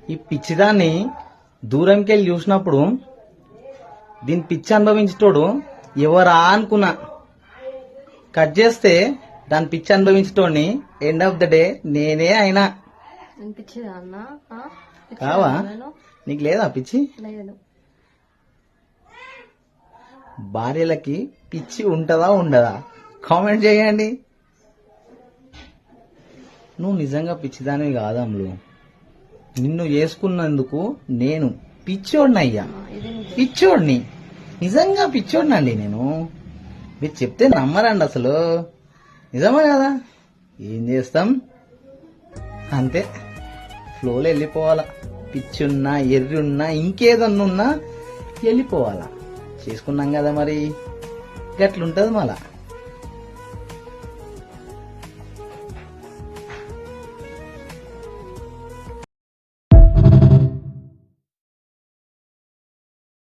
ఈ పిచ్చిదాన్ని దూరంకి వెళ్ళి చూసినప్పుడు దీని పిచ్చి అనుభవించేటోడు ఎవరా అనుకున్నా. కట్ చేస్తే దాని పిచ్చి అనుభవించేటోడిని ఎండ్ ఆఫ్ ద డే నేనే అయినా. అనిపించిందా అన్న? కావా? నీకు లేదా పిచ్చి? లేదు. భార్యలకి పిచ్చి ఉంటదా ఉండదా? కామెంట్ చేయండి. నువ్వు నిజంగా పిచ్చిదానివి కాదమ్ములు. నిన్ను చేసుకున్నందుకు నేను పిచ్చోడినయ్యా. పిచ్చోడిని, నిజంగా పిచ్చోడినండి నేను. మీరు చెప్తే నమ్మరండి అసలు. నిజమే కదా? ఏం చేస్తాం, అంతే. ఫ్లోలో వెళ్ళిపోవాలా. పిచ్చున్నా, ఎర్రున్నా, ఇంకేదన్నున్నా వెళ్ళిపోవాలా. చేసుకున్నాం కదా మరి, గట్లుంటది మళ్ళా.